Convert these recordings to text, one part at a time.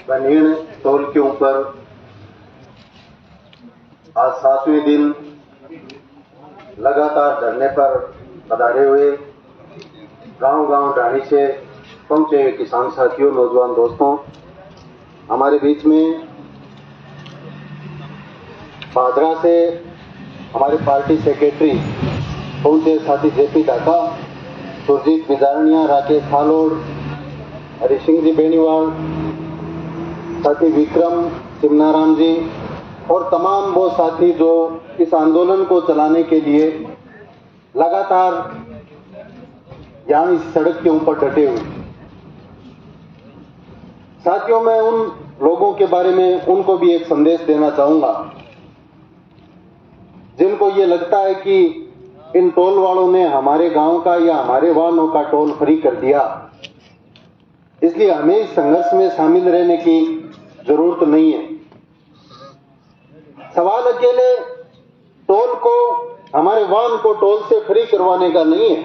बनीण toll के ऊपर आज 7वें दिन लगातार धरने पर पधारे हुए गांव-गांव ढाणी से पहुंचे हुए किसान साथियों, नौजवान दोस्तों, हमारे बीच में भादरा से हमारे पार्टी सेक्रेटरी पहुंचे साथी जेपी ढाका, सुरजीत बिदारनिया, राकेश हालोड़, हरि सिंह जी बेनीवाल, साथी विक्रम सिमनाराम जी और तमाम वो साथी जो इस आंदोलन को चलाने के लिए लगातार यहाँ इस सड़क के ऊपर डटे हुए साथियों, मैं उन लोगों के बारे में उनको भी एक संदेश देना चाहूंगा जिनको ये लगता है कि इन टोल वालों ने हमारे गांव का या हमारे वाहनों का टोल फ्री कर दिया, इसलिए हमें इस संघर्ष में शामिल रहने की जरूरत नहीं है। सवाल अकेले टोल को, हमारे वाहन को टोल से फ्री करवाने का नहीं है।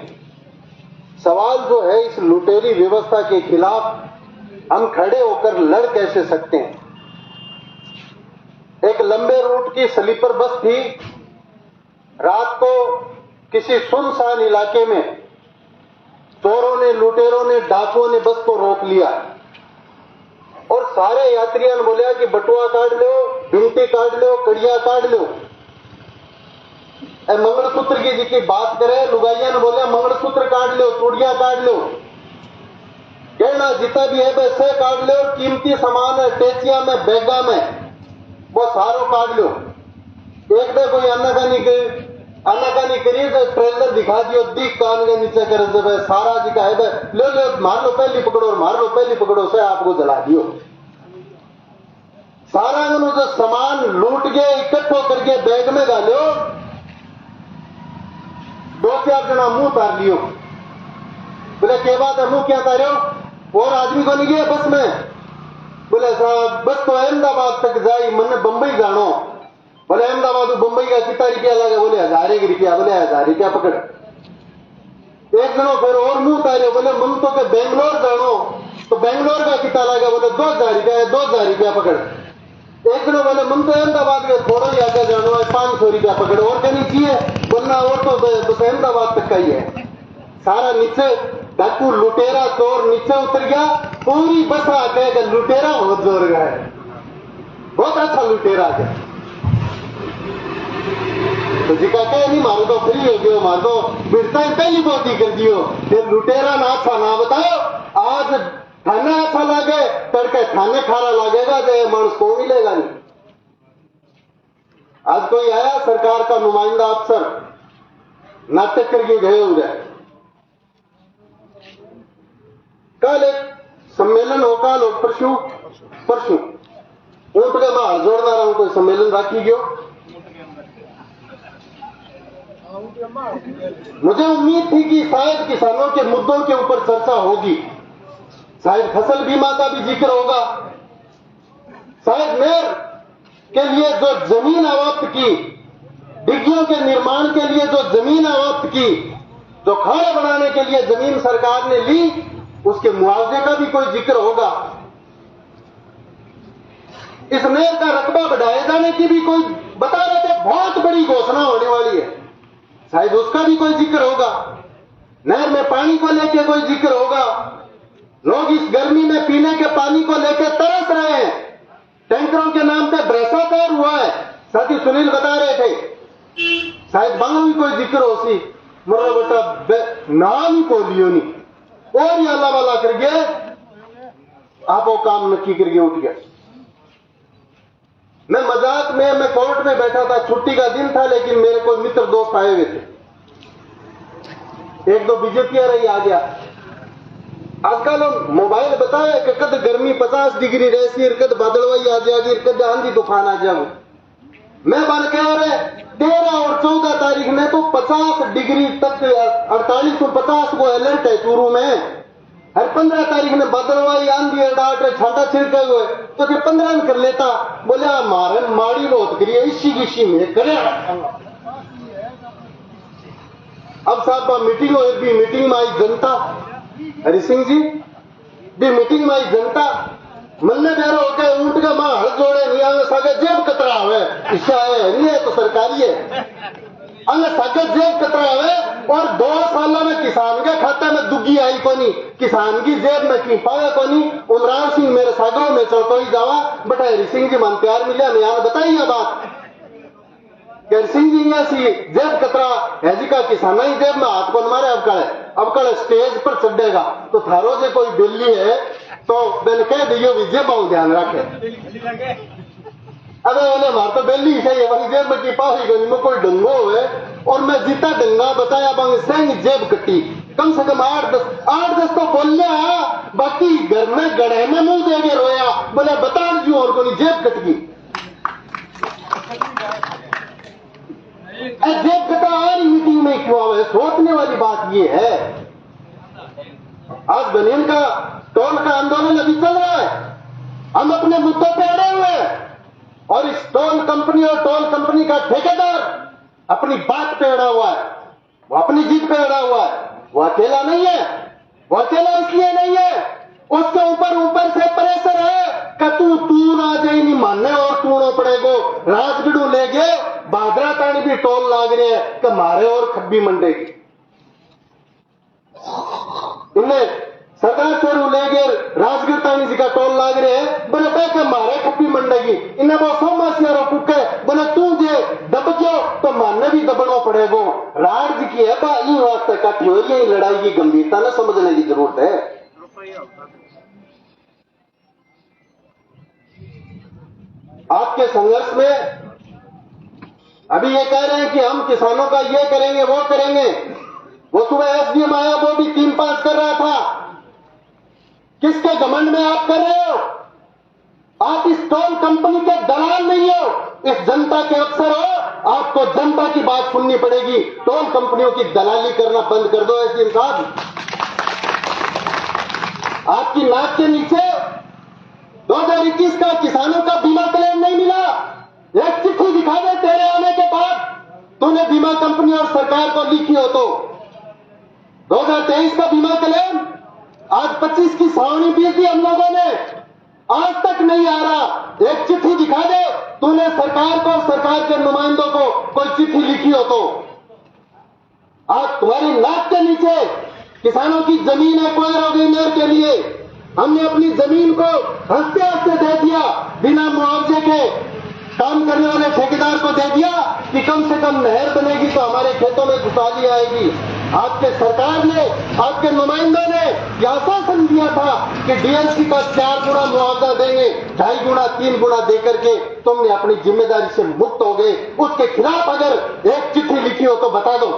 सवाल जो है, इस लुटेरी व्यवस्था के खिलाफ हम खड़े होकर लड़ कैसे सकते हैं। एक लंबे रूट की स्लीपर बस थी, रात को किसी सुनसान इलाके में चोरों ने, लुटेरों ने, डाकुओं ने बस को रोक लिया और सारे यात्रियों ने बोला कि बटुआ काट लो, बिंटी काट लो, कड़िया काट लो। मंगलसूत्र की जी बात करें, लुगाइया ने बोला मंगलसूत्र काट लो, चूड़ियां काट लो, गहना जितना भी है वैसे काट लो, और कीमती सामान है टेचिया में, बैगा में, वो सारो काट लो। एक दे कोई आनाकानी करिए तो ट्रेलर दिखा दियो, दीख कान के नीचे कर दे, सारा जी का है ले लो, मार लो पहली पकड़ो, और मार लो पहली पकड़ो से आपको जला दियो। सारा जो सामान लूट के इकट्ठो करके बैग में डालो, 2-4 जना मुंह तार लियो। बोले क्या बात है, मुंह क्या तारो? और आदमी को नहीं गया बस में? बोले साहब बस तो अहमदाबाद तक जाई, मैंने बंबई जानो। बोले अहमदाबाद बंबई का कितना रुपया लगे? बोले 1000 रुपया। बोले 1000 रुपया पकड़। एक जनो फिर और मुंह तारे, बोले मन तो के बेंगलोर जानो, तो बेंगलोर का कितना लगे? बोले 2000 रुपया। 2000 रुपया पकड़। एक जनो बोले मन तो अहमदाबाद के थोड़ा ही आगे जानो है, 500 रुपया पकड़। और क्या नहीं चाहिए? बोलना और तो बस अहमदाबाद तक का ही है। सारा नीचे डाकू लुटेरा चोर नीचे उतर गया, पूरी बस आके लुटेरा बहुत जोर गया है, बहुत अच्छा लुटेरा है। तो जी का कह नहीं मारो तो फ्री हो गयो, मारो तो बिरता पहली बोती कर दियो। फिर लुटेरा ना अच्छा ना बताओ, आज थाने अच्छा लागे, तड़के थाने खारा लागेगा, तो मानुस को मिलेगा नहीं। आज कोई आया सरकार का नुमाइंदा अफसर, नाटक करके गए हुए, कल एक सम्मेलन होगा, लोग परसों ऊंट के मार जोड़ना रहा हूं, कोई सम्मेलन राखी गयो। मुझे उम्मीद थी कि शायद किसानों के मुद्दों के ऊपर चर्चा होगी, शायद फसल बीमा का भी जिक्र होगा, शायद नहर के लिए जो जमीन आवत की, डिग्गियों के निर्माण के लिए जो जमीन आवत की, जो खाना बनाने के लिए जमीन सरकार ने ली, उसके मुआवजे का भी कोई जिक्र होगा। इस नहर का रकबा बढ़ाए जाने की भी कोई बता रहे थे, बहुत बड़ी घोषणा होने वाली है, शायद उसका भी कोई जिक्र होगा। नहर में पानी को लेकर कोई जिक्र होगा। लोग इस गर्मी में पीने के पानी को लेकर तरस रहे हैं, टैंकरों के नाम पे भ्रष्टाचार हुआ है, साथी सुनील बता रहे थे, शायद वहां भी कोई जिक्र हो सी। मरो बेटा नाम ही को लियो नहीं, और ये अल्लाह वाला कर गए, आप वो काम नक्की करके उठ गया। मैं मजाक में, मैं कोर्ट में बैठा था, छुट्टी का दिन था, लेकिन मेरे कोई मित्र दोस्त आए हुए थे, 1-2 बीजेपी रही आ गया। आजकल मोबाइल बताए कि कद गर्मी 50 डिग्री रहती, कद बादलवाई आ जाएगी, कद आंधी तूफान आ जाओ। मैं बन के और 13 और 14 तारीख में तो 50 डिग्री तक 4850 को अलर्ट है चूरू में। हर 15 तारीख में बदलवाई आंधी डाट छाटा छिड़के हुए, तो 15 में कर लेता। बोले मारे माड़ी बहुत करिए, इसी में करे। अब साहब मीटिंग हो, भी मीटिंग में आई जनता, हरि सिंह जी भी मीटिंग में आई जनता, मन्ने बेरो होके ऊंट का मां हल जोड़े नहीं आगे सागे जेब कतरा हुए ईशा है नहीं है तो सरकारी है आगे सागे जेब कतरा हुए और 2 साल में किसान के खाते में दुग्गी आई कोनी किसान की जेब में की पावे कोनी उमरान सिंह मेरे सागरों में चौकोई जावा बटा हरि सिंह जी मन प्यार मिला मैं यहाँ बताइए बात हरि सिंह जी यहाँ सी जेब कतरा हैजी का किसान ही जेब में हाथ को मारे अब कड़े स्टेज पर चढ़ेगा तो थारो जे कोई बिल्ली है तो मैंने कह दियो भी जेब ध्यान रखे अबे उन्हें मार तो बेली चाहिए वही जेब में की पाही गई में कोई डंगो है और मैं जीता डंगा बताया बंग सेंग जेब कटी कम से कम 8-10 तो बोल लिया बाकी घर में गढ़े में मुंह देके रोया बोले बता दू और कोई जेब कट गई जेब कटा और मीटिंग में क्यों आवे सोचने वाली बात ये है आज बनियन का टोल का आंदोलन अभी चल रहा है हम अपने मुद्दों पे अड़े हुए हैं और इस टोल कंपनी और टोल कंपनी का ठेकेदार अपनी बात पे अड़ा हुआ है वो अपनी जीत पे अड़ा हुआ है वो अकेला नहीं है वो अकेला इसलिए नहीं है उसके ऊपर से प्रेशर है कि तू ना जाए नहीं मानने और टूणो पड़ेगो राजगढ़ ले गए बादरा तानी भी टोल लाग रहे हैं कि मारे और खब्बी मंडेगी इन्हें सरकार से ले गए राजगढ़ तानी जी का टोल लाग रहे हैं बोले के मारे खब्बी मंडेगी इन्हें वो सोमासियारो कुके बोले तू जे दब गयो तो मानने भी दबनो पड़ेगो राज जी की है बा इन वास्ते का थ्योरी लड़ाई की गंभीरता न समझने की जरूरत है आपके संघर्ष में अभी ये कह रहे हैं कि हम किसानों का ये करेंगे वो करेंगे वो सुबह एसडीएम आया वो भी 3 पास कर रहा था किसके घमंड में आप कर रहे हो आप इस टोल कंपनी के दलाल नहीं हो इस जनता के अफसर हो आपको जनता की बात सुननी पड़ेगी टोल कंपनियों की दलाली करना बंद कर दो एसडीएम साहब आपकी नाक के नीचे 2021 का किसानों का बीमा क्लेम नहीं मिला एक चिट्ठी दिखा दे तेरे आने के बाद तूने बीमा कंपनी और सरकार को लिखी हो तो 2023 का बीमा क्लेम आज 25 की सावनी बीत दी हम लोगों ने आज तक नहीं आ रहा एक चिट्ठी दिखा दे तूने सरकार को सरकार के नुमाइंदों को कोई चिट्ठी लिखी हो तो आज तुम्हारी नाक के नीचे किसानों की जमीन है कोयर हो गई नहर के लिए हमने अपनी जमीन को हंसते हंसते दे दिया बिना मुआवजे के काम करने वाले ठेकेदार को दे दिया कि कम से कम नहर बनेगी तो हमारे खेतों में खुशहाली आएगी आपके सरकार ने आपके नुमाइंदों ने यह आश्वासन दिया था कि डीएलसी का 4 गुना मुआवजा देंगे 2.5 गुना 3 गुना देकर के तुमने अपनी जिम्मेदारी से मुक्त हो गए उसके खिलाफ अगर एक चिट्ठी लिखी हो तो बता दो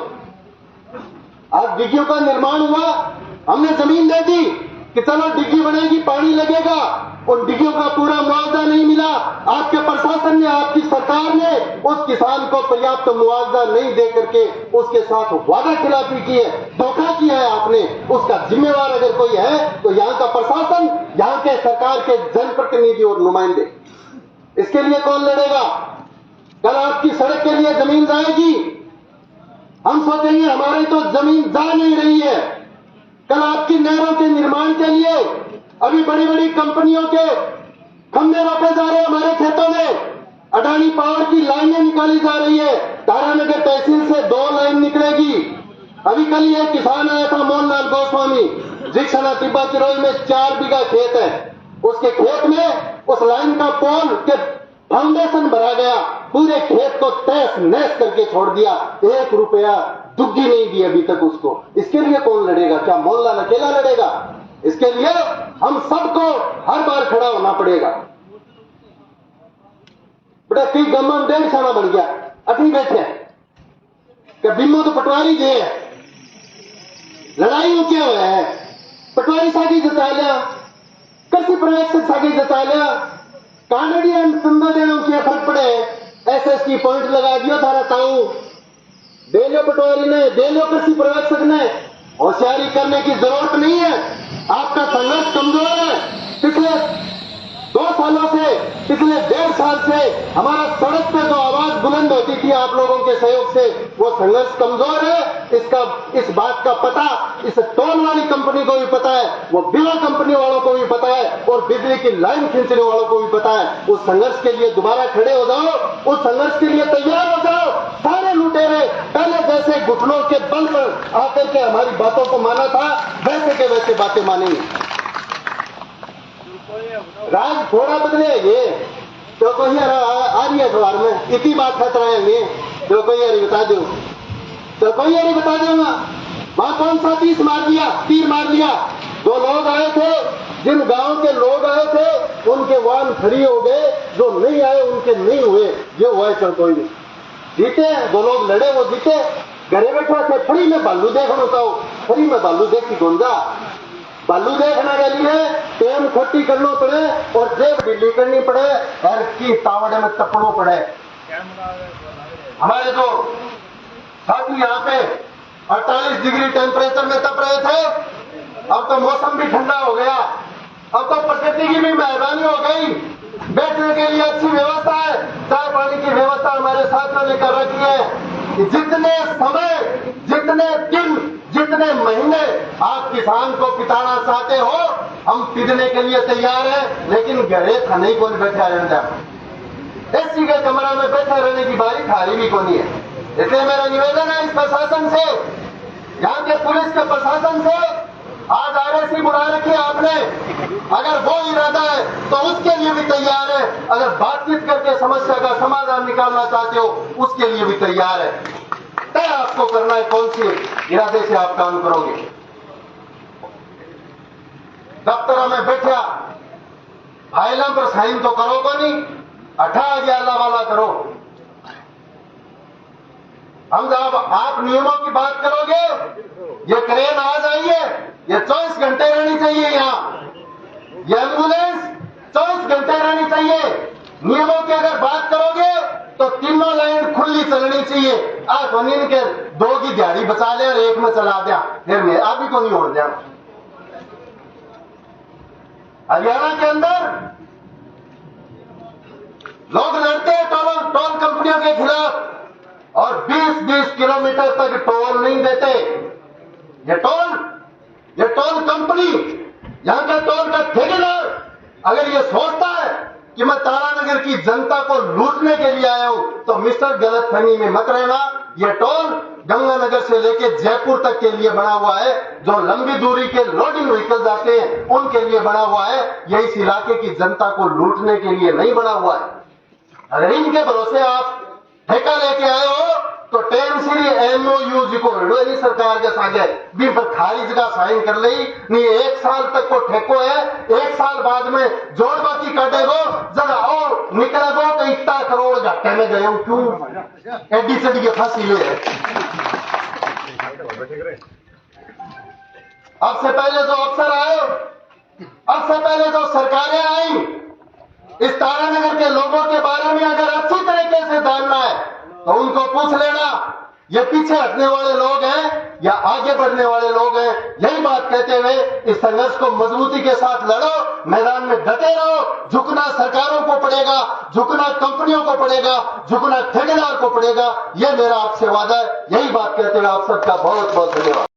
आज डिग्गियों का निर्माण हुआ हमने जमीन दे दी कि चलो डिग्गी बनेगी पानी लगेगा उन डिग्गियों का पूरा मुआवजा नहीं मिला आपके प्रशासन ने आपकी सरकार ने उस किसान को पर्याप्त मुआवजा नहीं दे करके उसके साथ वादा खिलाफी की है धोखा किया है आपने उसका जिम्मेवार अगर कोई है तो यहाँ का प्रशासन यहाँ के सरकार के जनप्रतिनिधि और नुमाइंदे इसके लिए कौन लड़ेगा कल आपकी सड़क के लिए जमीन जाएगी हम सोचेंगे हमारी तो जमीन जा नहीं रही है कल आपकी नहरों के निर्माण के लिए अभी बड़ी बड़ी कंपनियों के खंभे रोके जा रहे हैं हमारे खेतों में अडानी पावर की लाइनें निकाली जा रही है तारानगर तहसील से 2 लाइन निकलेगी अभी कल ये किसान आया था मोहनलाल गोस्वामी जिक्सना तिब्बा चिरोई में 4 बीघा खेत है उसके खेत में उस लाइन का पोल के फाउंडेशन भरा गया पूरे खेत को तहस नहस करके छोड़ दिया 1 रुपया दुग्गी नहीं दी अभी तक उसको इसके लिए कौन लड़ेगा क्या मोहनलाल अकेला लड़ेगा इसके लिए हम सबको हर बार खड़ा होना पड़ेगा बेटा कई गम 1.5 साल बन गया अभी बैठे क्या बीमो तो पटवारी दे लड़ाई क्या हुआ है पटवारी सागी जता लिया कृषि पर्यवेक्षक सागी जता लिया कानडियन सुंदो देनों के फर्क पड़े एसएसटी पॉइंट लगा दियो थारा ताऊ दे लो पटवारी ने दे लो कृषि पर्यवेक्षक ने होशियारी करने की जरूरत नहीं है आपका संघर्ष कमजोर है पिछले 2 सालों से पिछले 1.5 साल से हमारा सड़क पे जो आवाज बुलंद होती थी आप लोगों के सहयोग से वो संघर्ष कमजोर है इस बात का पता इस टोल वाली कंपनी को भी पता है, वो बिजली कंपनी वालों को भी पता है और बिजली की लाइन खींचने वालों को भी पता है। उस संघर्ष के लिए दोबारा खड़े हो जाओ, उस संघर्ष के लिए तैयार हो जाओ। सारे लुटेरे पहले जैसे घुटनों के बल पर आकर के हमारी बातों को माना था, वैसे के वैसे बातें मानेंगे। राज थोड़ा बदले ये तो कोई आ रही है अखबार में, इतनी बात खतरा है तो कोई यारी बता दो, तो कोई यारी बता दूंगा वहां कौन सा तीर मार दिया। जो लोग आए थे, जिन गांव के लोग आए थे उनके वाहन खड़ी हो गए, जो नहीं आए उनके नहीं हुए। ये हुआ है चल कोई नहीं जीते, जो लोग लड़े वो जीते। घरे बैठे थे फ्री में बालू देखना होता हो, फ्री में बालू देखी गोंजा बालू देखने के लिए टेम खट्टी करना पड़े और जेब ढीली करनी पड़े और की तावड़े में तपड़ो पड़े। हमारे जो साथी यहाँ पे 48 डिग्री टेम्परेचर में तप रहे थे, अब तो मौसम भी ठंडा हो गया, अब तो प्रकृति की भी मेहरबानी हो गई। बैठने के लिए अच्छी व्यवस्था है, चाय पानी की व्यवस्था हमारे साथियों ने कर रखी है। जितने समय, जितने दिन, जितने महीने आप किसान को पिटाना चाहते हो, हम पिटने के लिए तैयार हैं, लेकिन घरे खाने को बैठा रहना, एसी के कमरा में बैठे रहने की बारी खाली भी कोनी है। इसलिए मेरा निवेदन है इस प्रशासन से, यहाँ के पुलिस के प्रशासन से, आज आरएसी बुला रखी आपने, अगर वो इरादा है तो उसके लिए भी तैयार है। अगर बातचीत करके समस्या का समाधान निकालना चाहते हो उसके लिए भी तैयार है। तय आपको करना है कौन सी इरादे से आप काम करोगे। दफ्तरों में बैठा फाइलों पर साइन तो करोगे नहीं, 18 अल्लाह वाला करो। हम जब आप नियमों की बात करोगे, ये क्रेन आ जाइए, ये 24 घंटे रहनी चाहिए यहाँ, ये एम्बुलेंस 24 घंटे रहनी चाहिए। नियमों की अगर बात करोगे तो तीनों लाइन खुली चलनी चाहिए। आप नींद के 2 की दिहाड़ी बचा ले और 1 में चला दिया, फिर मैं आप ही को नहीं हो दिया। हरियाणा के अंदर लोग लड़ते हैं टोल कंपनियों के खिलाफ और 20-20 किलोमीटर तक टोल नहीं देते। ये टोल कंपनी, यहां का टोल का ठेकेदार अगर ये सोचता है कि मैं तारानगर की जनता को लूटने के लिए आया हूं, तो मिस्टर गलतफहमी में मत रहना। ये टोल गंगानगर से लेके जयपुर तक के लिए बना हुआ है। जो लंबी दूरी के लोडिंग व्हीकल आते हैं उनके लिए बना हुआ है, ये इस इलाके की जनता को लूटने के लिए नहीं बना हुआ है। अगर इनके भरोसे आप ठेका लेके आए हो तो टेम सीरी MOU जी को हड़ोली सरकार के सागे भी पर खारिज का साइन कर ली नहीं। 1 साल तक को ठेको है, 1 साल बाद में जोड़ बाकी काटेगो जरा और निकलेगो तो इतना करोड़ घाटे में गए हो। क्यों एडी से भी फांसी ले है। अब से पहले जो अफसर आए, अब से पहले जो सरकारें आई, इस तारानगर के लोगों के बारे में अगर अच्छी तरीके से जानना है तो उनको पूछ लेना, ये पीछे हटने वाले लोग हैं या आगे बढ़ने वाले लोग हैं। यही बात कहते हुए इस संघर्ष को मजबूती के साथ लड़ो, मैदान में डटे रहो। झुकना सरकारों को पड़ेगा, झुकना कंपनियों को पड़ेगा, झुकना ठेकेदार को पड़ेगा। ये मेरा आपसे वादा है। यही बात कहते हुए आप सबका बहुत बहुत धन्यवाद।